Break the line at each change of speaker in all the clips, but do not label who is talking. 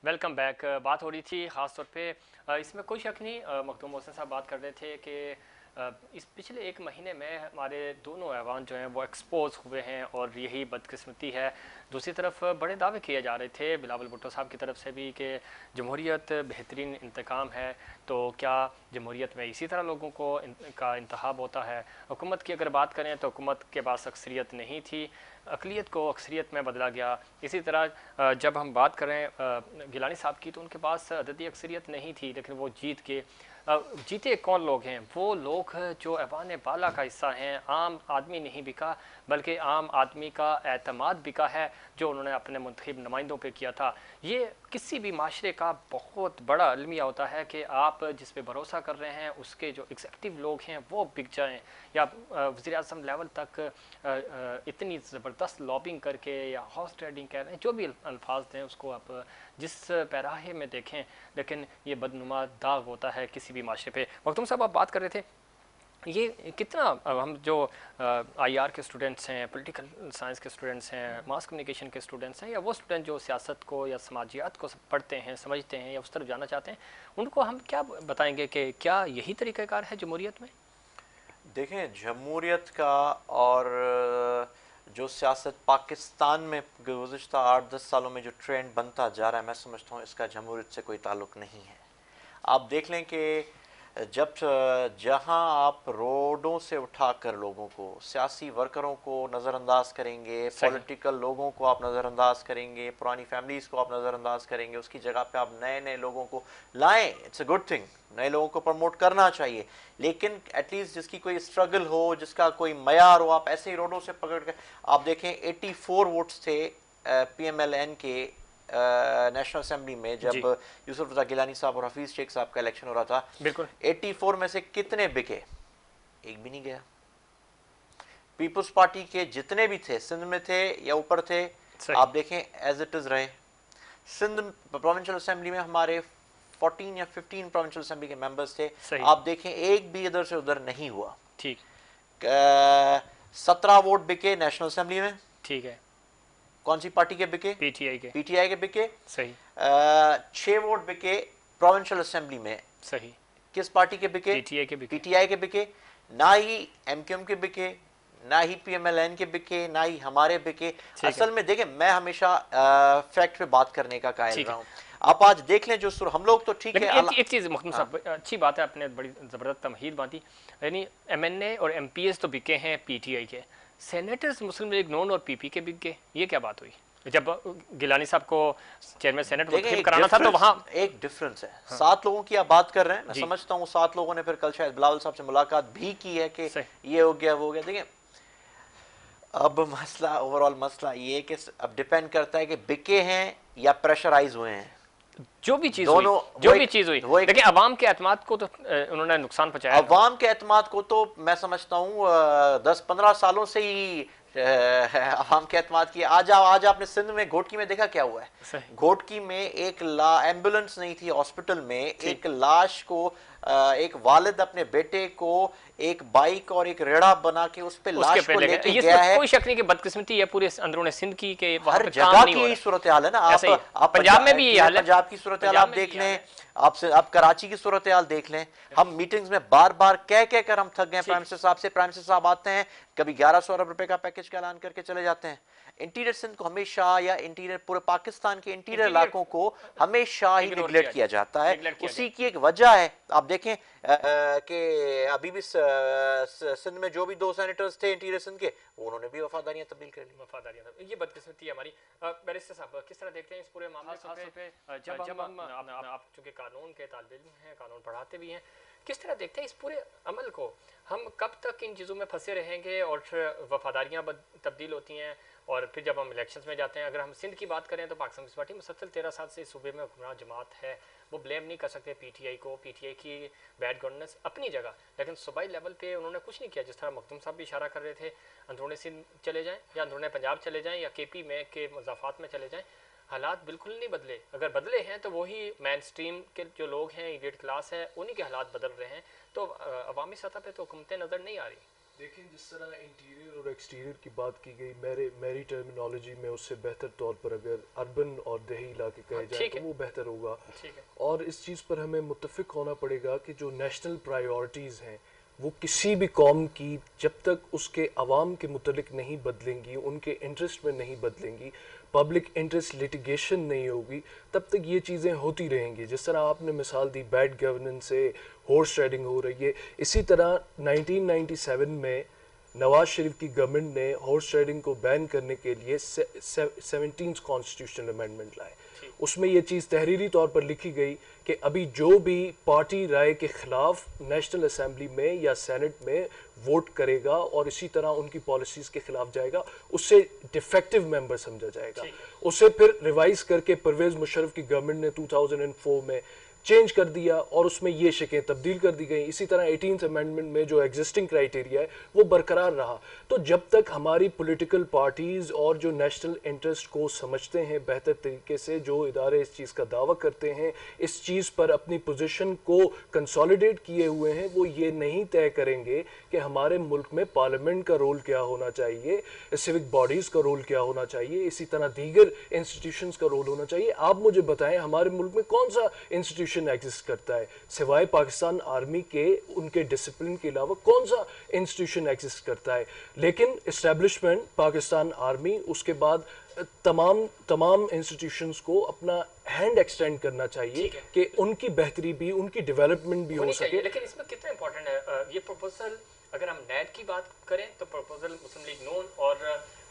Welcome back. बात हो रही थी ख़ास तौर पे इसमें कोई शक नहीं, मखदूम मोहसिन साहब बात कर रहे थे कि इस पिछले एक महीने में हमारे दोनों ऐवान जो हैं वो एक्सपोज हुए हैं और यही बदकिस्मती है। दूसरी तरफ बड़े दावे किए जा रहे थे बिलावल भुट्टो साहब की तरफ से भी कि जमहूरियत बेहतरीन इंतकाम है। तो क्या जमहूरियत में इसी तरह लोगों को का इंतखाब होता है? हुकूमत की अगर बात करें तो हुकूमत के पास अक्सरियत नहीं थी, अक़लियत को अक्सरियत में बदला गया। इसी तरह जब हम बात करें गिलानी साहब की तो उनके पास अददी अक्सरियत नहीं थी, लेकिन वो जीत के जीते कौन लोग हैं? वो लोग जो ऐवान बाला का हिस्सा हैं। आम आदमी नहीं बिका, बल्कि आम आदमी का एतमाद बिका है जो उन्होंने अपने मुंतखब नुमाइंदों पे किया था। ये किसी भी माशरे का बहुत बड़ा अलमिया होता है कि आप जिस पे भरोसा कर रहे हैं उसके जो एग्जीक्यूटिव लोग हैं वो बिक जाएँ, या वज़ीर आज़म लेवल तक इतनी ज़बरदस्त लॉबिंग करके या हॉर्स ट्रेडिंग कह रहे हैं, जो भी अल्फाज दें उसको आप जिस पैराहे में देखें, लेकिन ये बदनुमा दाग होता है किसी भी माशरे पे। मखदूम साहब, आप बात कर रहे थे ये कितना हम जो आईआर के स्टूडेंट्स हैं, पॉलिटिकल साइंस के स्टूडेंट्स हैं, मास कम्युनिकेशन के स्टूडेंट्स हैं, या वो स्टूडेंट जो सियासत को या समाजियात को पढ़ते हैं, समझते हैं या उस तरफ जाना चाहते हैं, उनको हम क्या बताएंगे कि क्या यही तरीक़ाकार है जमहूरियत में?
देखें, जमहूरियत का और जो सियासत पाकिस्तान में गुज़िश्ता 8-10 सालों में जो ट्रेंड बनता जा रहा है, मैं समझता हूँ इसका जमहूरियत से कोई ताल्लुक़ नहीं है। आप देख लें कि जब जहां आप रोडों से उठाकर लोगों को, सियासी वर्करों को नज़रअंदाज करेंगे, पॉलिटिकल लोगों को आप नज़रअंदाज करेंगे, पुरानी फैमिलीज़ को आप नज़रअंदाज करेंगे, उसकी जगह पे आप नए नए लोगों को लाएं। इट्स अ गुड थिंग, नए लोगों को प्रमोट करना चाहिए, लेकिन एटलीस्ट जिसकी कोई स्ट्रगल हो, जिसका कोई मयार हो। आप ऐसे ही रोडों से पकड़ कर आप देखें, 84 वोट्स थे PMLN के नेशनल असेंबली में जब यूसुफ रज़ा गिलानी साहब और हफीज़ शेख साहब का इलेक्शन हो रहा था।
बिल्कुल
84 में से कितने बिके? एक भी नहीं गया। पीपल्स पार्टी के जितने भी थे, सिंध में थे या ऊपर थे, आप देखें एज इट इज रहे। सिंध प्रोविंशियल असेंबली में हमारे 14 या 15 प्रोविंशियल असेंबली के मेंबर्स थे, आप देखें एक भी इधर से उधर नहीं हुआ।
ठीक
17 वोट बिके नेशनल असेंबली में।
ठीक है।
कौन सी पार्टी के बिके? पीटीआई के बिके।
सही।
6 वोट बिके प्रोविंशियल असेंबली में।
सही।
किस पार्टी के बिके? पीटीआई के बिके। ना ही एमक्यूएम के बिके, ना ही पीएमएलएन के बिके, ना ही हमारे बिके। असल में देखें, मैं हमेशा फैक्ट पे बात करने का कायल रहा हूं। आप आज देख लें जो हम लोग तो ठीक है।
एक चीज़ मखदूम साहब, अच्छी बात है, आपने बड़ी ज़बरदस्त तमहीद बांधी। यानी एमएनए और एमपीएस तो बिके हैं पीटीआई के, सेनेटर्स मुस्लिम लीग नून और पीपी के बिक गए। ये क्या बात हुई? जब गिलानी साहब को चेयरमैन सेनेट मुंतखब कराना था तो वहां
एक डिफरेंस है। 7 लोगों की आप बात कर रहे हैं, मैं समझता हूँ 7 लोगों ने फिर कल शायद बिलावल साहब से मुलाकात भी की है कि ये हो गया वो हो गया। देखिए, अब मसला, ओवरऑल मसला ये कि अब डिपेंड करता है कि बिके हैं या प्रेशराइज हुए हैं।
जो भी चीज हुई, लेकिन अवाम के एतमाद को तो उन्होंने नुकसान पहुंचाया।
अवाम के एतमाद को तो मैं समझता हूँ 10-15 सालों से ही अवाम के एतमाद की। आज आपने सिंध में घोटकी में देखा क्या हुआ है? घोटकी में एक एम्बुलेंस नहीं थी हॉस्पिटल में, एक लाश को एक वालिद अपने बेटे को एक बाइक और एक रेड़ा बना के उस पे लाश को लेके गया है।
कोई शक नहीं कि बदकिस्मती है पूरे अंदरूनी सिंध की कि
हर जगह की सूरत हाल है ना।
आप पंजाब में भी ये हाल है,
पंजाब की सूरत हाल आप देख लें, आप कराची की सूरत हाल देख लें। हम मीटिंग्स में बार बार कह कर हम थक गए प्राइम मिनिस्टर साहब से। प्राइम मिनिस्टर साहब आते हैं, कभी 1100 अरब रुपए का पैकेज का ऐलान करके चले जाते हैं। इंटीरियर सिंध को हमेशा, या इंटीरियर पूरे पाकिस्तान के इंटीरियर इलाकों को हमेशा ही निगलेक्ट किया जाता है। उसी की एक वजह है, आप देखें कि अभी भी सिंध में जो भी 2 सेनेटर्स थे इंटीरियर सिंध के, उन्होंने भी वफादारियां तब्दील कर ली।
ये बदकिस्मती है हमारी। बैरिस्टर साहब, किस तरह देखते हैं इस पूरे मामले पे? जब हम आप चूंकि कानून के तालिब इल्म हैं, कानून पढ़ाते भी हैं, किस तरह देखते हैं इस पूरे अमल को? हम कब तक इन चीज़ों में फंसे रहेंगे और वफादारियाँ तब्दील होती हैं और फिर जब हम इलेक्शंस में जाते हैं? अगर हम सिंध की बात करें तो पाकिस्तान कम्युनिस्ट पार्टी मुसलसल 13 साल से सूबे में हुक्मरान जमात है, वो ब्लेम नहीं कर सकते पीटीआई को, पीटीआई की बैड गवर्नेंस अपनी जगह, लेकिन सूबाई लेवल पे उन्होंने कुछ नहीं किया। जिस तरह मखदूम साहब भी इशारा कर रहे थे, अंदरूनी सिंध चले जाएँ या अंदरूनी पंजाब चले जाएँ या केपी में के मज़ाफ़ात में चले जाएँ, हालात बिल्कुल नहीं बदले। अगर बदले हैं तो वही मेन स्ट्रीम के जो लोग हैं, इलीट क्लास है, उन्हीं के हालात बदल रहे हैं। तो अवामी सतह पे तो हुकूमतें नज़र नहीं आ रही।
देखें, जिस तरह इंटीरियर और एक्सटीरियर की बात की गई, मेरी टर्मिनोलॉजी में उससे बेहतर तौर पर अगर अर्बन और देही इलाके कहे जाए
ठीक
तो
है,
वो बेहतर होगा।
ठीक है,
और इस चीज़ पर हमें मुत्तफिक होना पड़ेगा कि जो नेशनल प्रायोरिटीज़ हैं वो किसी भी कौम की जब तक उसके अवाम के मुतलिक नहीं बदलेंगी, उनके इंटरेस्ट में नहीं बदलेंगी, पब्लिक इंटरेस्ट लिटिगेशन नहीं होगी, तब तक ये चीज़ें होती रहेंगी। जिस तरह आपने मिसाल दी बैड गवर्नेंस से हॉर्स राइडिंग हो रही है, इसी तरह 1997 में नवाज शरीफ की गवर्नमेंट ने हॉर्स राइडिंग को बैन करने के लिए 17th कॉन्स्टिट्यूशनल अमेंडमेंट लाए। उसमें ये चीज़ तहरीरी तौर पर लिखी गई कि अभी जो भी पार्टी राय के खिलाफ नेशनल असेंबली में या सेनेट में वोट करेगा और इसी तरह उनकी पॉलिसीज़ के खिलाफ जाएगा, उससे डिफेक्टिव मेंबर समझा जाएगा। उसे फिर रिवाइज करके परवेज़ मुशर्रफ की गवर्नमेंट ने 2004 में चेंज कर दिया और उसमें ये शिकें तब्दील कर दी गई। इसी तरह 18th अमेंडमेंट में जो एग्जिस्टिंग क्राइटेरिया है वो बरकरार रहा। तो जब तक हमारी पॉलिटिकल पार्टीज़ और जो नेशनल इंटरेस्ट को समझते हैं बेहतर तरीके से, जो इदारे इस चीज़ का दावा करते हैं, इस चीज़ पर अपनी पोजीशन को कंसोलिडेट किए हुए हैं, वो ये नहीं तय करेंगे कि हमारे मुल्क में पार्लियामेंट का रोल क्या होना चाहिए, सिविक बॉडीज़ का रोल क्या होना चाहिए, इसी तरह दीगर इंस्टीट्यूशंस का रोल होना चाहिए। आप मुझे बताएं हमारे मुल्क में कौन सा इंस्टीट्यूशन एग्जिस्ट करता है सिवाय पाकिस्तान आर्मी के, उनके डिसिप्लिन के अलावा कौन सा इंस्टीट्यूशन एग्जिस्ट करता है? लेकिन इस्टेब्लिशमेंट पाकिस्तान आर्मी, उसके बाद तमाम इंस्टीट्यूशंस को अपना हैंड एक्सटेंड करना चाहिए कि उनकी बेहतरी भी, उनकी डेवलपमेंट भी हो सके।
लेकिन इसमें कितना इंपॉर्टेंट है ये प्रपोजल? अगर हम नैब की बात करें तो प्रपोजल मुस्लिम लीग नून और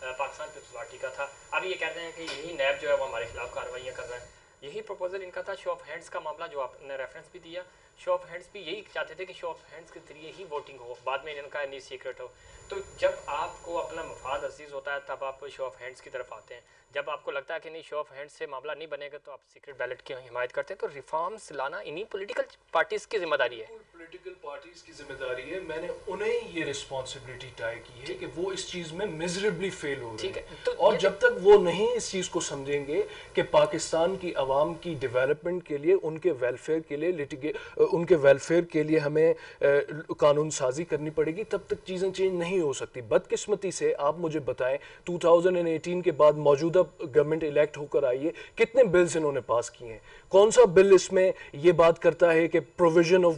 पाकिस्तान पीपल्स पार्टी का था। अब ये कहते हैं कि यही नैब जो है वो हमारे खिलाफ कार्रवाइयाँ कर रहा है। यही प्रपोजल इनका था। शो ऑफ हैंड्स का मामला जो आपने रेफरेंस भी दिया, शो ऑफ हैंड्स भी यही चाहते थे कि शो ऑफ हैंड्स के जरिए ही वोटिंग हो, बाद में इनका नहीं सीक्रेट हो। तो जब आपको अपना मफाद अजीज़ होता है तब आप शो ऑफ हैंड्स की तरफ आते हैं। जब आपको लगता है कि नहीं शो ऑफ हैंड्स से मामला नहीं बनेगा तो आप सीक्रेट बैलेट की हिमायत करते हैं। तो रिफॉर्म्स लाना इन्हीं पॉलिटिकल पार्टीज़ की जिम्मेदारी है।
पॉलिटिकल पार्टीज़ की जिम्मेदारी है। मैंने उन्हें ये रिस्पॉन्सिबिलिटी तय की है कि वो इस चीज़ में मिजरेबली फेल हो रहे हैं। तो और जब तक वो नहीं इस चीज़ को समझेंगे कि पाकिस्तान की आवाम की डेवलपमेंट के लिए, उनके वेलफेयर के लिए उनके वेलफेयर के लिए हमें कानून साजी करनी पड़ेगी, तब तक चीज़ें चेंज नहीं हो सकती। बदकिस्मती से आप मुझे बताएं 2018 के बाद मौजूदा गवर्नमेंट इलेक्ट होकर आई है, कितने बिल्स इन्होंने पास किए हैं? कौन सा बिल इसमें ये बात करता है कि प्रोविजन ऑफ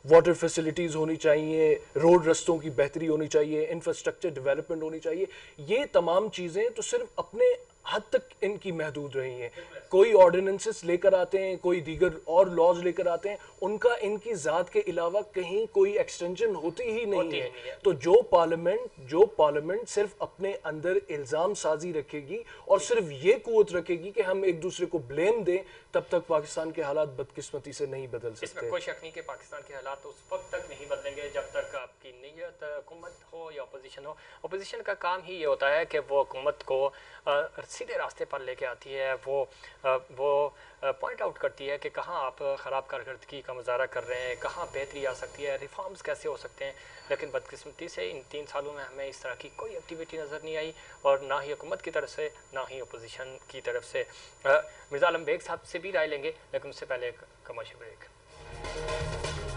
वाटर फैसिलिटीज़ होनी चाहिए, रोड रस्तों की बेहतरी होनी चाहिए, इंफ्रास्ट्रक्चर डेवलपमेंट होनी चाहिए? ये तमाम चीज़ें तो सिर्फ अपने हद तक इनकी महदूद रही हैं। कोई ऑर्डिनेंसेस लेकर आते हैं, कोई दीगर और लॉज लेकर आते हैं, उनका इनकी ज़ात के अलावा कहीं कोई एक्सटेंशन होती ही नहीं है। तो जो पार्लियामेंट सिर्फ अपने अंदर इल्ज़ाम साजी रखेगी और सिर्फ ये कुव्वत रखेगी कि हम एक दूसरे को ब्लेम दें, तब तक पाकिस्तान के हालात बदकिस्मती से नहीं बदल सकते।
इसमें कोई शक नहीं कि पाकिस्तान के हालात उस वक्त तक नहीं बदलेंगे जब तक आपकी नीयत हुकूमत हो या अपोजिशन हो। अपोजिशन का काम ही ये होता है कि वो हुकूमत को सीधे रास्ते पर लेके आती है। वो पॉइंट आउट करती है कि कहाँ आप ख़राब कारकर्दगी का मुजाहरा कर रहे हैं, कहाँ बेहतरी आ सकती है, रिफॉर्म्स कैसे हो सकते हैं। लेकिन बदकिस्मती से इन 3 सालों में हमें इस तरह की कोई एक्टिविटी नज़र नहीं आई, और ना ही हुकूमत की तरफ से ना ही अपोजिशन की तरफ से। मिर्ज़ा आलम बेग साहब से भी राय लेंगे, लेकिन उससे पहले एक कमर्शियल ब्रेक।